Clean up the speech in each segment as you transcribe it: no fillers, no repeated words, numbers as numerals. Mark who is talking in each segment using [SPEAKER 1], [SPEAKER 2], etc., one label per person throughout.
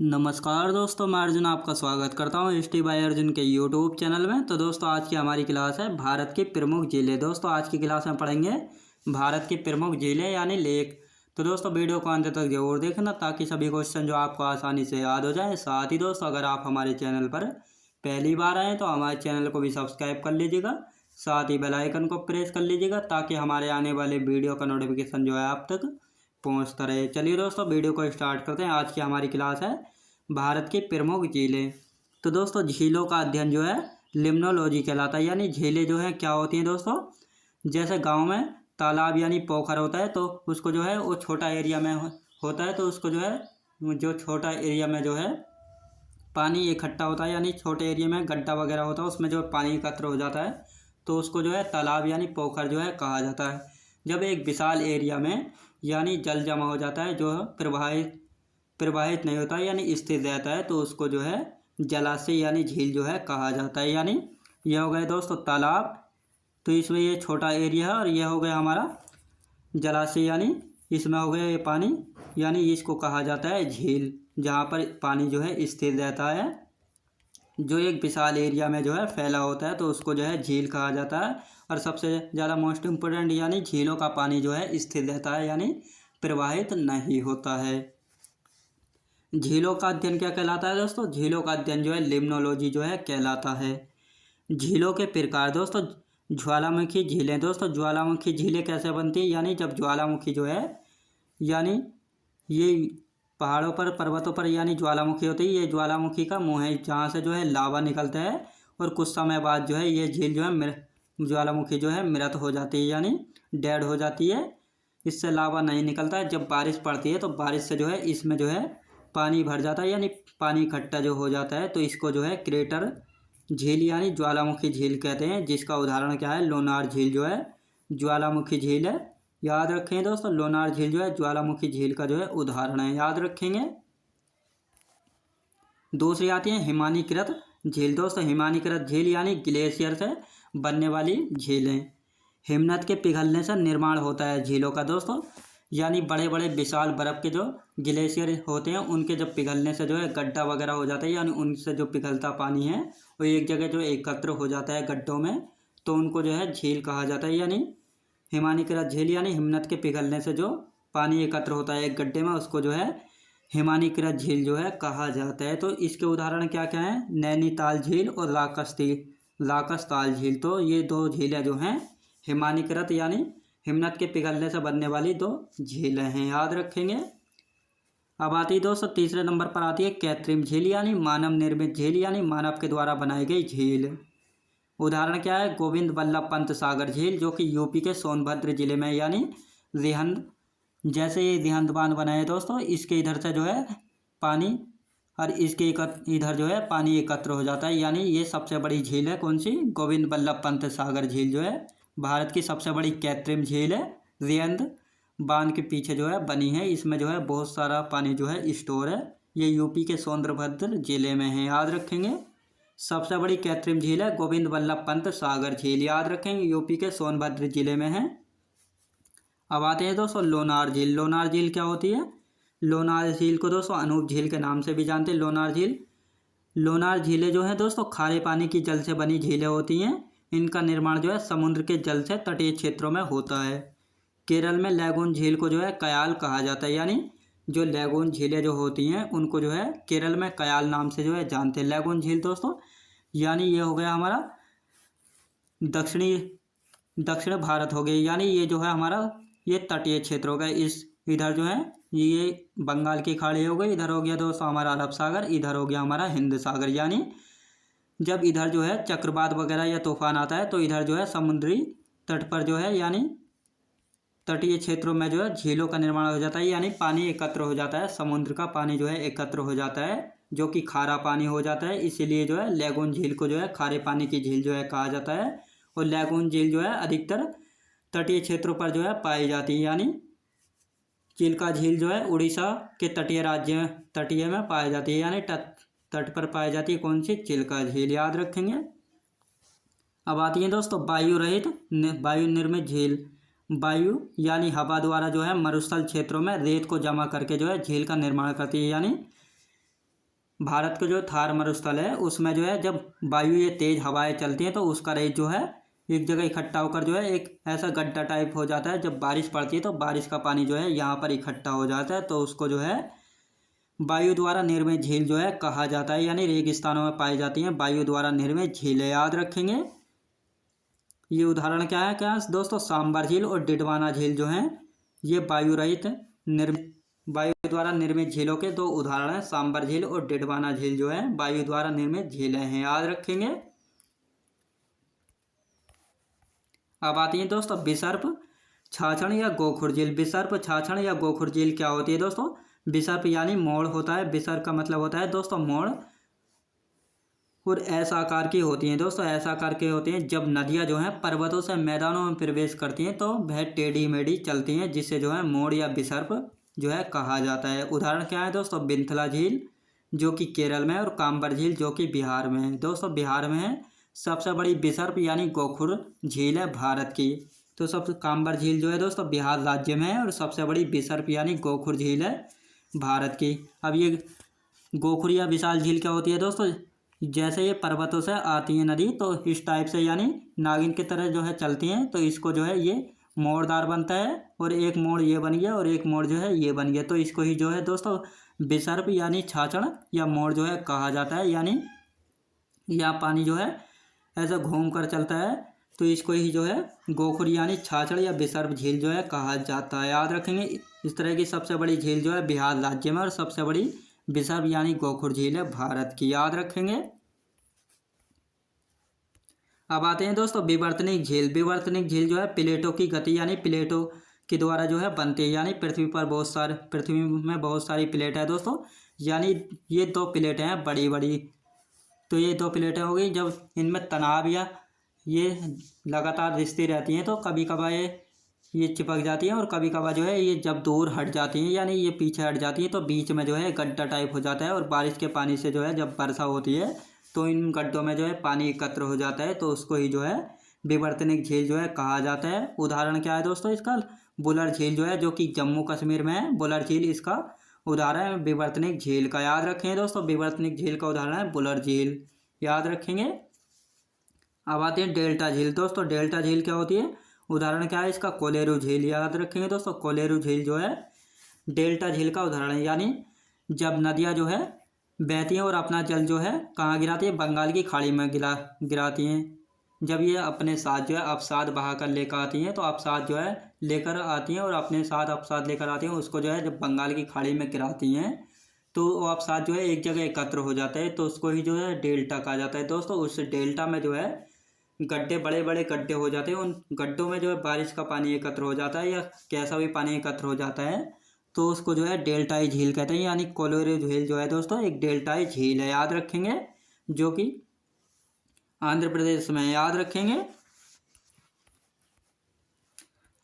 [SPEAKER 1] नमस्कार दोस्तों, मैं अर्जुन आपका स्वागत करता हूं एस टी बाय अर्जुन के यूट्यूब चैनल में। तो दोस्तों आज की हमारी क्लास है भारत की प्रमुख झीलें। दोस्तों आज की क्लास में पढ़ेंगे भारत की प्रमुख झीलें यानी लेक। तो दोस्तों वीडियो को अंत तक जरूर देखना ताकि सभी क्वेश्चन जो आपको आसानी से याद हो जाए। साथ ही दोस्तों अगर आप हमारे चैनल पर पहली बार आएँ तो हमारे चैनल को भी सब्सक्राइब कर लीजिएगा, साथ ही बेल आइकन को प्रेस कर लीजिएगा ताकि हमारे आने वाले वीडियो का नोटिफिकेशन जो है आप तक पहुँचता रहे। चलिए दोस्तों वीडियो को स्टार्ट करते हैं। आज की हमारी क्लास है भारत की प्रमुख झीलें। तो दोस्तों झीलों का अध्ययन जो है लिम्नोलॉजी कहलाता है, यानी झीलें जो है क्या होती हैं दोस्तों। जैसे गांव में तालाब यानी पोखर होता है तो उसको जो है वो छोटा एरिया में होता है, तो उसको जो है जो छोटा एरिया में जो है पानी इकट्ठा होता है, यानी छोटे एरिया में गड्ढा वगैरह होता है उसमें जो पानी एकत्र हो जाता है तो उसको जो है तालाब यानी पोखर जो है कहा जाता है। जब एक विशाल एरिया में यानी जल जमा हो जाता है जो प्रवाहित नहीं होता है यानी स्थिर रहता है तो उसको जो है जलाशय यानी झील जो है कहा जाता है। यानी यह हो गया दोस्तों तालाब, तो इसमें ये छोटा एरिया है, और यह हो गया हमारा जलाशय यानी इसमें हो गया ये पानी, यानी इसको कहा जाता है झील, जहाँ पर पानी जो है स्थिर रहता है, जो एक विशाल एरिया में जो है फैला होता है तो उसको जो है झील कहा जाता है। और सबसे ज़्यादा मोस्ट इम्पोर्टेंट यानी झीलों का पानी जो है स्थिर रहता है यानी प्रवाहित नहीं होता है। झीलों का अध्ययन क्या कहलाता है दोस्तों? झीलों का अध्ययन जो है लिम्नोलॉजी जो है कहलाता है। झीलों के प्रकार दोस्तों, ज्वालामुखी झीलें। दोस्तों ज्वालामुखी झीलें कैसे बनती है, यानी जब ज्वालामुखी जो है यानी ये पहाड़ों पर पर्वतों पर यानी ज्वालामुखी होती है, ये ज्वालामुखी का मुँह है जहाँ से जो है लावा निकलता है, और कुछ समय बाद जो है ये झील जो है ज्वालामुखी जो है मृत हो जाती है यानी डेड हो जाती है, इससे लावा नहीं निकलता है। जब बारिश पड़ती है तो बारिश से जो है इसमें जो है पानी भर जाता है यानी पानी इकट्ठा जो हो जाता है, तो इसको जो है क्रेटर झील यानी ज्वालामुखी झील कहते हैं, जिसका उदाहरण क्या है लोनार झील जो है ज्वालामुखी झील है। याद रखें दोस्तों लोनार झील जो है ज्वालामुखी झील का जो है उदाहरण है, याद रखेंगे। दूसरी आती है हिमानीकृत झील। दोस्तों हिमानीकृत झील यानी ग्लेशियर से बनने वाली झीलें। हिमनद के पिघलने से निर्माण होता है झीलों का दोस्तों, यानी बड़े बड़े विशाल बर्फ़ के जो ग्लेशियर होते हैं उनके जब पिघलने से जो है गड्ढा वगैरह हो जाता है, यानी उनसे जो पिघलता पानी है वो एक जगह जो एकत्र हो जाता है गड्ढों में, तो उनको जो है झील कहा जाता है। यानी हिमानीकृत झील यानी हिमनद के पिघलने से जो पानी एकत्र होता है एक गड्ढे में उसको जो है हिमानीकृत झील जो है कहा जाता है। तो इसके उदाहरण क्या क्या हैं, नैनीताल झील और लाकसताल झील। तो ये दो झीलें जो हैं हिमानीकृत यानी हिमनद के पिघलने से बनने वाली दो झीलें हैं, याद रखेंगे। अब आती है दोस्तों तीसरे नंबर पर आती है कृत्रिम झील यानी मानव निर्मित झील, यानी मानव के द्वारा बनाई गई झील। उदाहरण क्या है, गोविंद बल्लभ पंत सागर झील जो कि यूपी के सोनभद्र जिले में यानी रिहंद, जैसे ये रिहंद बांध बना है दोस्तों, इसके इधर से जो है पानी और इसके इधर जो है पानी एकत्र हो जाता है, यानी ये सबसे बड़ी झील है। कौन सी? गोविंद बल्लभ पंत सागर झील जो है भारत की सबसे बड़ी कृत्रिम झील है, रिहंद बांध के पीछे जो है बनी है, इसमें जो है बहुत सारा पानी जो है स्टोर है। ये यूपी के सोनभद्र जिले में है, याद रखेंगे। सबसे बड़ी कृत्रिम झील है गोविंद बल्लभ पंत सागर झील, याद रखेंगे, यूपी के सोनभद्र जिले में है। अब आते हैं दोस्तों लोनार झील। लोनार झील क्या होती है? लोनार झील को दोस्तों अनूप झील के नाम से भी जानते हैं। लोनार झीलें जो हैं दोस्तों खारे पानी की जल से बनी झीलें होती हैं। इनका निर्माण जो है समुद्र के जल से तटीय क्षेत्रों में होता है। केरल में लैगून झील को जो है कयाल कहा जाता है, यानी जो लैगून झीलें जो होती हैं उनको जो है केरल में कयाल नाम से जो है जानते हैं। लैगून झील दोस्तों यानी ये हो गया हमारा दक्षिण भारत हो गया, यानी ये जो है हमारा ये तटीय क्षेत्र हो गया। इस इधर जो है ये बंगाल की खाड़ी हो गई, इधर हो गया दोस्तों हमारा अरब सागर, इधर हो गया हमारा हिंद सागर। यानी जब इधर जो है चक्रवात वगैरह या तूफान आता है तो इधर जो है समुद्री तट पर जो है यानी तटीय क्षेत्रों में जो है झीलों का निर्माण हो जाता है, यानी पानी एकत्र हो जाता है, समुद्र का पानी जो है एकत्र हो जाता है जो कि खारा पानी हो जाता है। इसीलिए जो है लैगून झील को जो है खारे पानी की झील जो है कहा जाता है। और लैगून झील जो है अधिकतर तटीय क्षेत्रों पर जो है पाई जाती है, यानी चिल्का झील जो है उड़ीसा के तटीय में पाई जाती है, यानी तट पर पाई जाती है। कौन सी? चिल्का झील, याद रखेंगे। अब आती है दोस्तों वायु निर्मित झील। वायु यानी हवा द्वारा जो है मरुस्थल क्षेत्रों में रेत को जमा करके जो है झील का निर्माण करती है, यानी भारत का जो थार मरुस्थल है उसमें जो है जब वायु ये तेज हवाएं चलती हैं तो उसका रेत जो है एक जगह इकट्ठा होकर जो है एक ऐसा गड्ढा टाइप हो जाता है। जब बारिश पड़ती है तो बारिश का पानी जो है यहाँ पर इकट्ठा हो जाता है, तो उसको जो है वायु द्वारा निर्मित झील जो है कहा जाता है, यानी रेगिस्तानों में पाई जाती हैं वायु द्वारा निर्मित झीलें। याद रखेंगे ये उदाहरण क्या है दोस्तों, सांबर झील और डिडवाना झील जो हैं ये वायु रहित निर्मित वायु द्वारा निर्मित झीलों के दो उदाहरण हैं। सांबर झील और डिडवाना झील जो है वायु द्वारा निर्मित झीलें हैं, याद रखेंगे। अब आती है दोस्तों विसर्प, छाछड़ या गोखुर झील। विसर्प, छाछड़ या गोखुर झील क्या होती है दोस्तों? विसर्प यानी मोड़ होता है, विसर्प का मतलब होता है दोस्तों मोड़, और ऐसा आकार की होती हैं दोस्तों, ऐसा आकार की होती हैं। जब नदियां जो हैं पर्वतों से मैदानों में प्रवेश करती हैं तो वह टेढ़ी मेढ़ी चलती हैं, जिससे जो है मोड़ या विसर्प जो है कहा जाता है। उदाहरण क्या है दोस्तों? बिंथला झील जो कि केरल में, और काम्बर झील जो कि बिहार में है। दोस्तों बिहार में है। सबसे बड़ी विसर्प यानी गोखुर झील है भारत की। तो सबसे काम्बर झील जो है दोस्तों बिहार राज्य में है, और सबसे बड़ी विसर्प यानी गोखुर झील है भारत की। अब ये गोखुर या विशाल झील क्या होती है दोस्तों? जैसे ये पर्वतों से आती है नदी तो इस टाइप से यानी नागिन की तरह जो है चलती हैं, तो इसको जो है ये मोड़दार बनता है, और एक मोड़ ये बन गया और एक मोड़ जो है ये बन गया, तो इसको ही जो है दोस्तों विसर्प यानी छाछड़ या मोड़ जो है कहा जाता है। यानी यह पानी जो है ऐसा घूम कर चलता है, तो इसको ही जो है गोखुर यानी छाछड़ या विसर्प झील जो है कहा जाता है, याद रखेंगे। इस तरह की सबसे बड़ी झील जो है बिहार राज्य में, और सबसे बड़ी विसर्प यानी गोखुर झील है भारत की, याद रखेंगे। अब आते हैं दोस्तों विवर्तनिक झील। विवर्तनिक झील जो है प्लेटों की गति यानी प्लेटों के द्वारा जो है बनती है, यानी पृथ्वी में बहुत सारी प्लेट है दोस्तों, यानी ये दो प्लेटें हैं बड़ी बड़ी। तो ये दो प्लेटें हो गई, जब इनमें तनाव या ये लगातार रिश्ती रहती हैं तो कभी कभार ये चिपक जाती हैं, और कभी कभार जो है ये जब दूर हट जाती हैं यानी ये पीछे हट जाती हैं तो बीच में जो है गड्ढा टाइप हो जाता है, और बारिश के पानी से जो है जब वर्षा होती है तो इन गड्ढों में जो है पानी एकत्र हो जाता है, तो उसको ही जो है विवर्तनिक झील जो है कहा जाता है। उदाहरण क्या है दोस्तों इसका? बुलर झील जो है जो कि जम्मू कश्मीर में है, बुलर झील इसका उदाहरण है विवर्तनिक झील का, याद रखेंगे दोस्तों। विवर्तनिक झील का उदाहरण है बुलर झील, याद रखेंगे। अब आते हैं डेल्टा झील। दोस्तों डेल्टा झील क्या होती है? उदाहरण क्या है इसका? कोलेरू झील, याद रखेंगे दोस्तों। कोलेरू झील जो है डेल्टा झील का उदाहरण है, यानी जब नदियां जो है बहती हैं और अपना जल जो है कहाँ गिराती है? बंगाल की खाड़ी में गिराती हैं। जब ये अपने साथ जो है अवसाद बहा कर लेकर आती हैं, तो अवसाद जो है लेकर आती हैं और अपने साथ अवसाद लेकर आती हैं, उसको जो है जब बंगाल की खाड़ी में गिराती हैं तो वो अवसाद जो है एक जगह एकत्र हो जाता है, तो उसको ही जो है डेल्टा कहा जाता है दोस्तों। उस डेल्टा में जो है गड्ढे, बड़े बड़े गड्ढे हो जाते हैं, उन गड्ढों में जो है बारिश का पानी एकत्र हो जाता है या कैसा भी पानी एकत्र हो जाता है, तो उसको जो है डेल्टाई झील कहते हैं। यानी कोलेरू झील जो है दोस्तों एक डेल्टाई झील है, याद रखेंगे, जो कि आंध्र प्रदेश में, याद रखेंगे।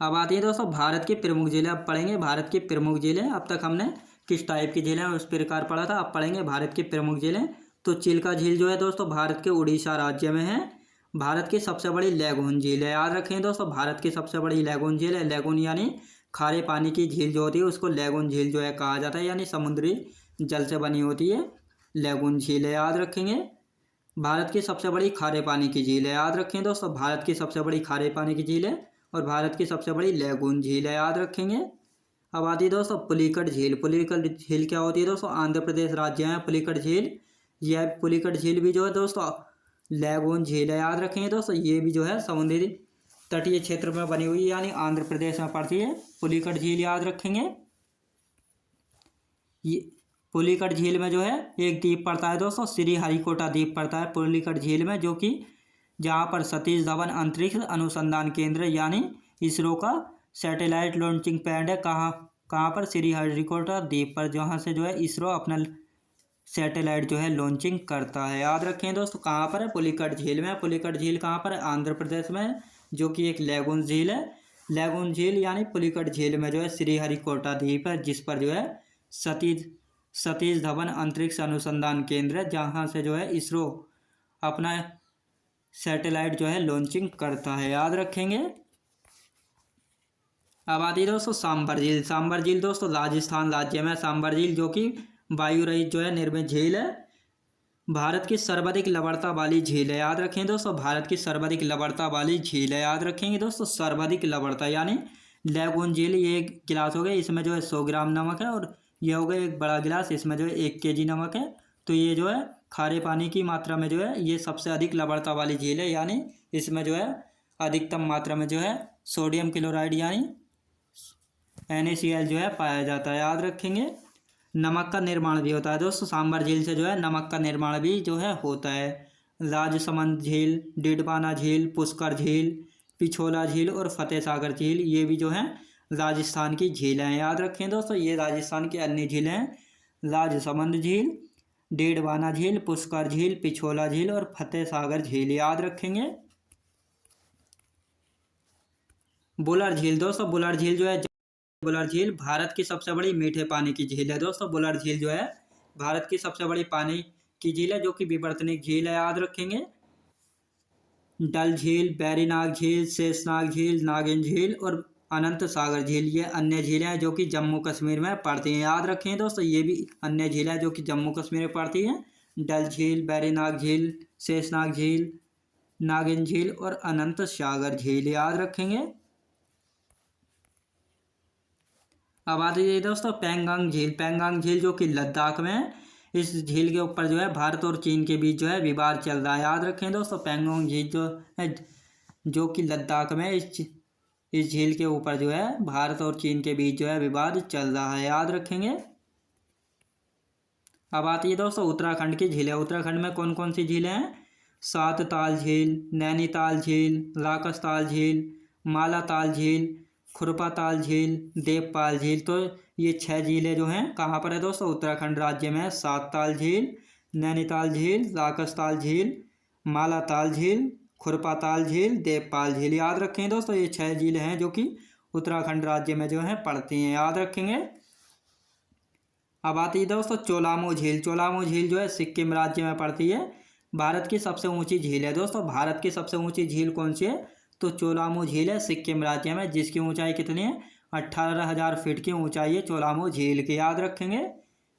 [SPEAKER 1] अब आती है दोस्तों भारत की प्रमुख झीलें। अब पढ़ेंगे भारत की प्रमुख झीलें। अब तक हमने किस टाइप की झीलें उस प्रकार पढ़ा था, अब पढ़ेंगे भारत की प्रमुख झीलें। तो चिल्का झील जो है दोस्तों भारत के उड़ीसा राज्य में है। भारत की सबसे बड़ी लैगून झील है, याद रखें दोस्तों, भारत की सबसे बड़ी लैगून झील है। लैगून यानी खारे पानी की झील जो होती है उसको लैगून झील जो है कहा जाता है, यानी समुद्री जल से बनी होती है लैगून झील है, याद रखेंगे। भारत की सबसे बड़ी खारे पानी की झील है, याद रखें दोस्तों, भारत की सबसे बड़ी खारे पानी की झील है, और भारत की सबसे बड़ी लैगून झील है, याद रखेंगे। अब आती है दोस्तों पुलिकट झील। पुलिकट झील क्या होती है दोस्तों? आंध्र प्रदेश राज्य है पुलिकट झील। यह पुलिकट झील भी जो है दोस्तों लैगून झील है, याद रखेंगे दोस्तों। ये भी जो है समुद्री तटीय क्षेत्र में बनी हुई है, यानी आंध्र प्रदेश में पड़ती है पुलिकट झील, याद रखेंगे। ये पुलिकट झील में जो है एक द्वीप पड़ता है दोस्तों, श्री हरिकोटा द्वीप पड़ता है पुलिकट झील में, जो कि जहाँ पर सतीश धवन अंतरिक्ष अनुसंधान केंद्र यानी इसरो का सैटेलाइट लॉन्चिंग पैड है। कहाँ पर? श्री हरिकोटा द्वीप पर, जहाँ से जो है इसरो अपना सैटेलाइट जो है लॉन्चिंग करता है, याद रखें दोस्तों। कहाँ पर है? पुलिकट झील में। पुलिकट झील कहाँ पर है? आंध्र प्रदेश में, जो कि एक लैगून झील है। लैगून झील यानी पुलिकट झील में जो है श्री हरिकोटा द्वीप है, जिस पर जो है सतीश धवन अंतरिक्ष अनुसंधान केंद्र है, जहाँ से जो है इसरो अपना सैटेलाइट जो है लॉन्चिंग करता है, याद रखेंगे। अब आती है दोस्तों सांबर झील। सांबर झील दोस्तों राजस्थान राज्य में सांबर झील, जो कि वायु रहित जो है निर्मित झील है। भारत की सर्वाधिक लवणता वाली झील है, याद रखें दोस्तों, भारत की सर्वाधिक लवणता वाली झील है, याद रखेंगे दोस्तों, सर्वाधिक लवणता यानी लैगून झील। ये एक गिलास हो गया, इसमें जो है 100 ग्राम नमक है, और ये हो गया एक बड़ा गिलास, इसमें जो है 1 केजी नमक है। तो ये जो है खारे पानी की मात्रा में जो है ये सबसे अधिक लवणता वाली झील है, यानी इसमें जो है अधिकतम मात्रा में जो है सोडियम क्लोराइड यानी NaCl जो है पाया जाता है, याद रखेंगे। नमक का निर्माण भी होता है दोस्तों, सांभर झील से जो है नमक का निर्माण भी जो है होता है। राजसमंद झील, डिडवाना झील, पुष्कर झील, पिछोला झील और फतेह सागर झील, ये भी जो है राजस्थान की झीलें हैं, याद रखें दोस्तों। ये राजस्थान की अन्य झीलें हैं, राजसमंद झील, डिडवाना झील, पुष्कर झील, पिछोला झील और फतेह सागर झील, याद रखेंगे। बुलर झील दोस्तों, बुलर झील जो है, बुलर झील भारत की सबसे बड़ी मीठे पानी की झील है दोस्तों। बुलर झील जो है भारत की सबसे बड़ी पानी की झील है, जो कि विवर्तनिक झील है, याद रखेंगे। डल झील, बैरीनाग झील, शेषनाग झील, नागिन झील और अनंत सागर झील, ये अन्य झीलें हैं जो कि जम्मू कश्मीर में पड़ती हैं, याद रखें दोस्तों। ये भी अन्य झीलें हैं जो कि जम्मू कश्मीर में पड़ती हैं। डल झील, बैरीनाग झील, शेषनाग झील, नागिन झील और अनंत सागर झील, याद रखेंगे। अब आती है दोस्तों पेंगोंग झील। पेंगोंग झील जो कि लद्दाख में है, इस झील के ऊपर जो है भारत और चीन के बीच जो है विवाद चल रहा है, याद रखें दोस्तों। पेंगोंग झील जो है जो कि लद्दाख में, इस झील के ऊपर जो है भारत और चीन के बीच जो है विवाद चल रहा है, याद रखेंगे। अब आती है दोस्तों उत्तराखंड की झीलें। उत्तराखंड में कौन कौन सी झीलें हैं? सातताल झील, नैनीताल झील, राकसताल झील, मालाताल झील, खुरपाताल झील, देवपाल झील। तो ये 6 झीलें जो हैं कहाँ पर है दोस्तों? उत्तराखंड राज्य में है। सातताल झील, नैनीताल झील, राकसताल झील, मालाताल झील, खुरपाताल झील, देवपाल झील, याद रखें दोस्तों। ये 6 झीलें हैं जो कि उत्तराखंड राज्य में जो है पड़ती हैं, याद रखेंगे। अब आती है दोस्तों चोलामो झील। चोलामो झील जो है सिक्किम राज्य में पड़ती है। भारत की सबसे ऊंची झील है दोस्तों। भारत की सबसे ऊंची झील कौन सी है? तो चोलामो झील है, सिक्किम राज्य में, जिसकी ऊंचाई कितनी है? 18,000 फीट की ऊंचाई है चोलामो झील की, याद रखेंगे।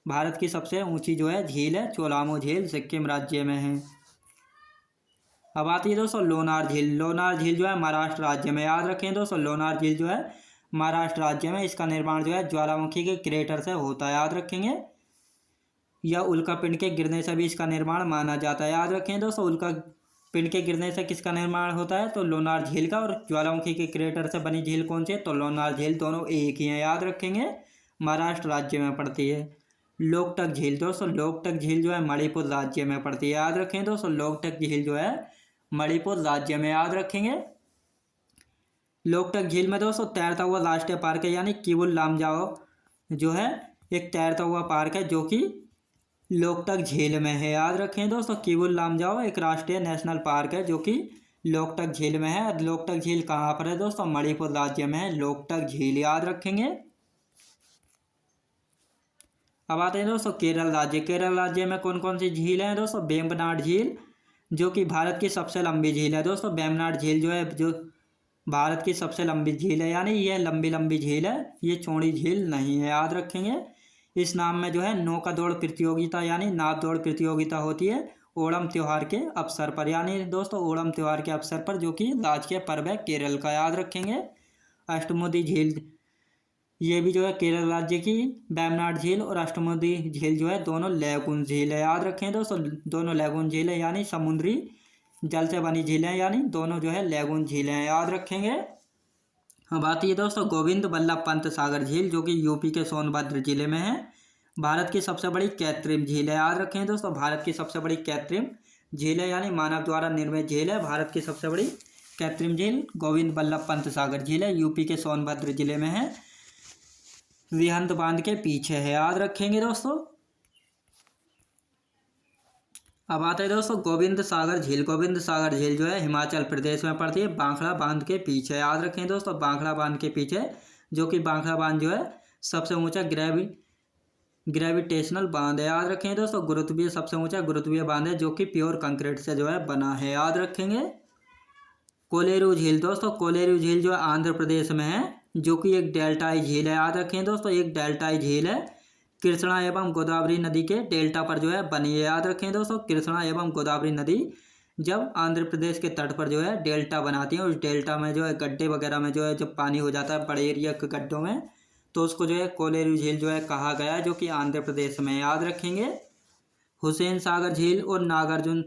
[SPEAKER 1] भारत की सबसे ऊंची जो है झील है चोलामो झील, सिक्किम राज्य में है। अब आती है दोस्तों लोनार झील। लोनार झील जो है महाराष्ट्र राज्य में, याद रखें दोस्तों। लोनार झील जो है महाराष्ट्र राज्य में, इसका निर्माण जो है ज्वालामुखी के क्रेटर से होता है, याद रखेंगे। या उल्कापिंड के गिरने से भी इसका निर्माण माना जाता है, याद रखें दोस्तों। उल्कापिंड के गिरने से किसका निर्माण होता है? तो लोनार झील का। और ज्वालामुखी के क्रेटर से बनी झील कौन सी है? तो लोनार झील, दोनों एक ही हैं, याद रखेंगे। महाराष्ट्र राज्य में पड़ती है। लोकटक झील दोस्तों, लोकटक झील जो है मणिपुर राज्य में पड़ती है, याद रखें दोस्तों। लोकटक झील जो है मणिपुर राज्य में, याद रखेंगे। लोकटक झील में दोस्तों तैरता हुआ राष्ट्रीय पार्क है, यानी किबुल लामजाओ जो है एक तैरता हुआ पार्क है जो कि लोकटक झील में है, याद रखें दोस्तों। किबुल लामजाओ एक राष्ट्रीय नेशनल पार्क है जो कि लोकटक झील में है। लोकटक झील कहाँ पर है दोस्तों? मणिपुर राज्य में है लोकटक झील, याद रखेंगे। अब आते हैं दोस्तों केरल राज्य। केरल राज्य में कौन कौन सी झील हैं दोस्तों? वेम्बनाड झील जो कि भारत की सबसे लंबी झील है दोस्तों। वेम्बनाड झील जो है जो भारत की सबसे लंबी झील है, यानी यह लंबी लंबी झील है, ये चौड़ी झील नहीं है, याद रखेंगे। इस नाम में जो है नौका दौड़ प्रतियोगिता यानी नाव दौड़ प्रतियोगिता होती है ओणम त्यौहार के अवसर पर, यानी दोस्तों ओणम त्यौहार के अवसर पर, जो कि राजकीय पर्व है केरल का, याद रखेंगे। अष्टमुदी झील ये भी जो है केरल राज्य की वेम्बनाड झील और अष्टमुदी झील जो है दोनों लैगून झील है, याद रखें दोस्तों। दोनों लैगून झील है, यानी समुद्री जल से बनी झीलें, यानी दोनों जो है लैगून झीलें हैं, याद रखेंगे। अब आती है दोस्तों गोविंद बल्लभ पंत सागर झील जो कि यूपी के सोनभद्र जिले में है। भारत की सबसे बड़ी कृत्रिम झील है, याद रखें दोस्तों। भारत की सबसे बड़ी कृत्रिम झील है, यानी मानव द्वारा निर्मित झील है। भारत की सबसे बड़ी कृत्रिम झील गोविंद बल्लभ पंत सागर झील है, यूपी के सोनभद्र जिले में है, रिहंद बांध के पीछे है, याद रखेंगे दोस्तों। अब आते हैं दोस्तों गोविंद सागर झील। गोविंद सागर झील जो है हिमाचल प्रदेश में पड़ती है, बांखड़ा बांध के पीछे, याद रखें दोस्तों। बांखड़ा बांध के पीछे, जो कि बांखड़ा बांध जो है सबसे ऊंचा ग्रेविटेशनल बांध है, याद रखें दोस्तों। गुरुत्वीय सबसे ऊंचा गुरुत्वीय बांध है जो कि प्योर कंक्रीट से जो है बना है, याद रखेंगे। कोलेरू झील दोस्तों, कोलेरू झील जो है आंध्र प्रदेश में है, जो कि एक डेल्टाई झील है, याद रखें दोस्तों। एक डेल्टाई झील है, कृष्णा एवं गोदावरी नदी के डेल्टा पर जो है बनी है। याद रखें दोस्तों, कृष्णा एवं गोदावरी नदी जब आंध्र प्रदेश के तट पर जो है डेल्टा बनाती है, उस डेल्टा में जो है गड्ढे वगैरह में जो है जब पानी हो जाता है बड़े एरिया के गड्ढों में, तो उसको जो है कोलेरू झील जो है कहा गया है, जो कि आंध्र प्रदेश में। याद रखेंगे। हुसैन सागर झील और नागार्जुन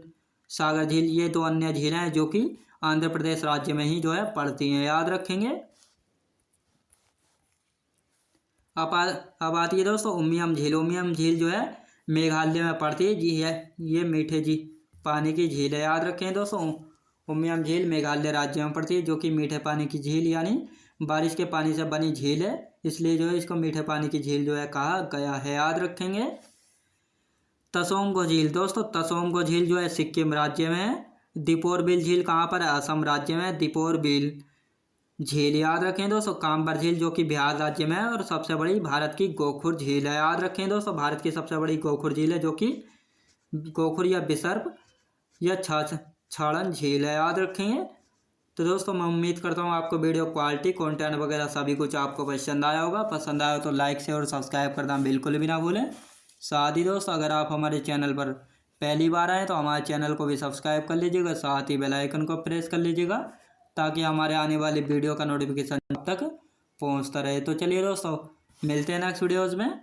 [SPEAKER 1] सागर झील ये दो अन्य झीलें हैं जो कि आंध्र प्रदेश राज्य में ही जो है पड़ती हैं। याद रखेंगे। अब आती है दोस्तों उमियम झील। उमियम झील जो है मेघालय में पड़ती है जी है, ये मीठे जी पानी की झील है। याद रखें दोस्तों, उमियम झील मेघालय राज्य में पड़ती है, जो कि मीठे पानी की झील यानी बारिश के पानी से बनी झील है, इसलिए जो है इसको मीठे पानी की झील जो है कहा गया है। याद रखेंगे। तसोंग झील दोस्तों, तसोंग झील जो है सिक्किम राज्य में है। दीपोर बिल झील कहाँ पर है? असम राज्य में। दीपोर बिल झील याद रखें दोस्तों। काम्बर झील जो कि बिहार राज्य में है और सबसे बड़ी भारत की गोखुर झील है। याद रखें दोस्तों, भारत की सबसे बड़ी गोखुर झील है, जो कि गोखुर या बिसर्प या छाछड़न झील है। याद रखेंगे। तो दोस्तों मैं उम्मीद करता हूँ आपको वीडियो क्वालिटी कंटेंट वगैरह सभी कुछ आपको पसंद आया होगा। पसंद आया तो लाइक शेयर और सब्सक्राइब करना बिल्कुल भी ना भूलें। साथ ही दोस्तों अगर आप हमारे चैनल पर पहली बार आएँ तो हमारे चैनल को भी सब्सक्राइब कर लीजिएगा, साथ ही बेल आइकन को प्रेस कर लीजिएगा, ताकि हमारे आने वाली वीडियो का नोटिफिकेशन तक पहुंचता रहे। तो चलिए दोस्तों मिलते हैं नेक्स्ट वीडियोज़ में।